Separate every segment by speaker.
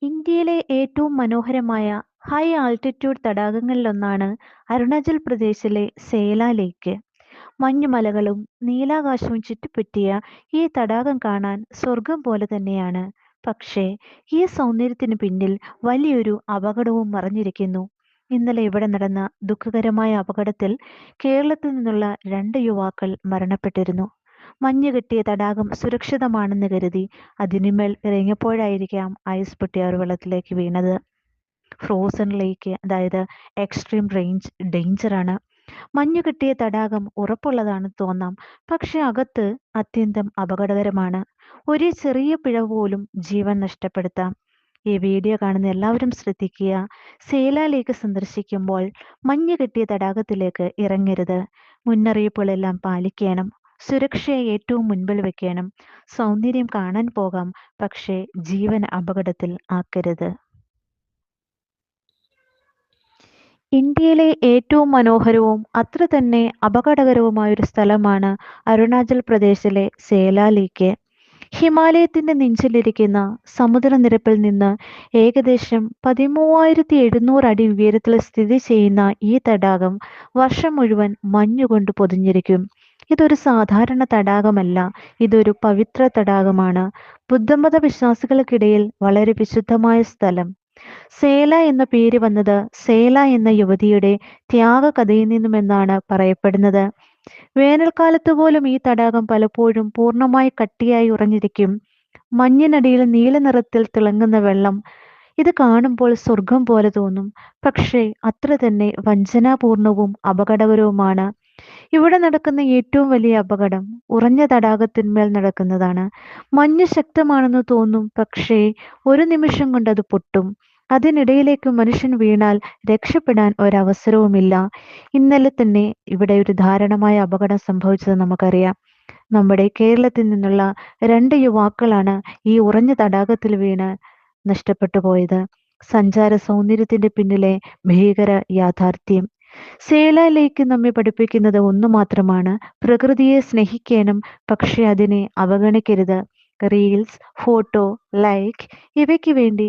Speaker 1: ഇന്ത്യയിലെ ഏറ്റവും മനോഹരമായ ഹൈ ആൾട്ടിറ്റ്യൂഡ് തടാകങ്ങളിലൊന്നാണ് അരുണാചൽ പ്രദേശിലെ സേല ലേക്ക്. മഞ്ഞുമലകളും നീലാകാശവും ചുറ്റിപ്പറ്റിയ ഈ തടാകം കാണാൻ സ്വർഗം പോലെ തന്നെയാണ്. പക്ഷേ ഈ സൗന്ദര്യത്തിന് പിന്നിൽ വലിയൊരു അപകടവും മറഞ്ഞിരിക്കുന്നു. ഇന്നലെ ഇവിടെ നടന്ന ദുഃഖകരമായ അപകടത്തിൽ കേരളത്തിൽ നിന്നുള്ള 2 യുവാക്കൾ മരണപ്പെട്ടിരുന്നു. മഞ്ഞുകെട്ടിയ തടാകം സുരക്ഷിതമാണെന്ന് കരുതി അതിനുമേൽ ഇറങ്ങിയപ്പോഴായിരിക്കാം ഐസ് പൊട്ടി അവർ വെള്ളത്തിലേക്ക് വീണത്. ഫ്രോസൺ ലേക്ക്, അതായത് എക്സ്ട്രീം റേഞ്ച് ഡേഞ്ചറാണ്. മഞ്ഞുകെട്ടിയ തടാകം ഉറപ്പുള്ളതാണെന്ന് തോന്നാം, പക്ഷെ അകത്ത് അത്യന്തം അപകടകരമാണ്. ഒരു ചെറിയ പിഴവ് പോലും ജീവൻ നഷ്ടപ്പെടുത്താം. ഈ വീഡിയോ കാണുന്ന എല്ലാവരും ശ്രദ്ധിക്കുക. സേല ലേക്ക് സന്ദർശിക്കുമ്പോൾ മഞ്ഞുകെട്ടിയ തടാകത്തിലേക്ക് ഇറങ്ങരുത്. മുന്നറിയിപ്പുകളെല്ലാം പാലിക്കണം. സുരക്ഷയെ ഏറ്റവും മുൻപിൽ വെക്കണം. സൗന്ദര്യം കാണാൻ പോകാം, പക്ഷേ ജീവൻ അപകടത്തിൽ ആക്കരുത്. ഇന്ത്യയിലെ ഏറ്റവും മനോഹരവും അത്ര തന്നെ അപകടകരവുമായൊരു സ്ഥലമാണ് അരുണാചൽ പ്രദേശിലെ സേല ലേക്ക്. ഹിമാലയത്തിന്റെ നെഞ്ചിലിരിക്കുന്ന സമുദ്രനിരപ്പിൽ നിന്ന് ഏകദേശം 13,700 അടി ഉയരത്തിൽ സ്ഥിതി ചെയ്യുന്ന ഈ തടാകം വർഷം മുഴുവൻ മഞ്ഞുകൊണ്ട് പൊതിഞ്ഞിരിക്കും. ഇതൊരു സാധാരണ തടാകമല്ല, ഇതൊരു പവിത്ര തടാകമാണ്. ബുദ്ധമത വിശ്വാസികൾക്കിടയിൽ വളരെ വിശുദ്ധമായ സ്ഥലം. സേല എന്ന പേര് വന്നത് സേല എന്ന യുവതിയുടെ ത്യാഗകഥയിൽ നിന്നുമെന്നാണ് പറയപ്പെടുന്നത്. വേനൽക്കാലത്ത് പോലും ഈ തടാകം പലപ്പോഴും പൂർണ്ണമായി കട്ടിയായി ഉറഞ്ഞിരിക്കും. മഞ്ഞിനടിയിൽ നീല നിറത്തിൽ തിളങ്ങുന്ന വെള്ളം, ഇത് കാണുമ്പോൾ സ്വർഗം പോലെ തോന്നും. പക്ഷേ അത്ര തന്നെ വഞ്ചനാപൂർണവും അപകടകരവുമാണ്. ഇവിടെ നടക്കുന്ന ഏറ്റവും വലിയ അപകടം ഉറഞ്ഞ തടാകത്തിന്മേൽ നടക്കുന്നതാണ്. മഞ്ഞ് ശക്തമാണെന്ന് തോന്നും, പക്ഷേ ഒരു നിമിഷം കൊണ്ട് അത് പൊട്ടും. അതിനിടയിലേക്ക് മനുഷ്യൻ വീണാൽ രക്ഷപ്പെടാൻ ഒരവസരവുമില്ല. ഇന്നലെ തന്നെ ഇവിടെ ഒരു ദാരുണമായ അപകടം സംഭവിച്ചത് നമുക്കറിയാം. നമ്മുടെ കേരളത്തിൽ നിന്നുള്ള 2 യുവാക്കളാണ് ഈ ഉറഞ്ഞ തടാകത്തിൽ വീണ് നഷ്ടപ്പെട്ടു പോയത്. സഞ്ചാര സൗന്ദര്യത്തിന്റെ പിന്നിലെ ഭീകര യാഥാർത്ഥ്യം. സേല ലേക്ക് നമ്മെ പഠിപ്പിക്കുന്നത് ഒന്നു മാത്രമാണ്: പ്രകൃതിയെ സ്നേഹിക്കണം, പക്ഷെ അതിനെ അവഗണിക്കരുത്. റീൽസ്, ഫോട്ടോ, ലൈക്ക് ഇവയ്ക്ക് വേണ്ടി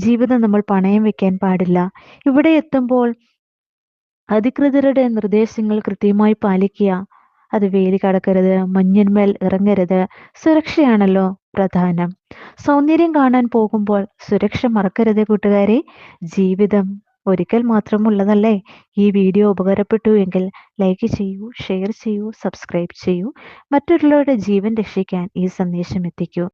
Speaker 1: ജീവിതം നമ്മൾ പണയം വെക്കാൻ പാടില്ല. ഇവിടെ എത്തുമ്പോൾ അധികൃതരുടെ നിർദ്ദേശങ്ങൾ കൃത്യമായി പാലിക്കുക. അത് വേലി കടക്കരുത്, മഞ്ഞിന്മേൽ ഇറങ്ങരുത്. സുരക്ഷയാണല്ലോ പ്രധാനം. സൗന്ദര്യം കാണാൻ പോകുമ്പോൾ സുരക്ഷ മറക്കരുത് കൂട്ടുകാരെ. ജീവിതം ഒരിക്കൽ മാത്രമുള്ളതല്ലേ. ഈ വീഡിയോ ഉപകാരപ്പെട്ടു എങ്കിൽ ലൈക്ക് ചെയ്യൂ, ഷെയർ ചെയ്യൂ, സബ്സ്ക്രൈബ് ചെയ്യൂ. മറ്റുള്ളവരുടെ ജീവൻ രക്ഷിക്കാൻ ഈ സന്ദേശം എത്തിക്കൂ.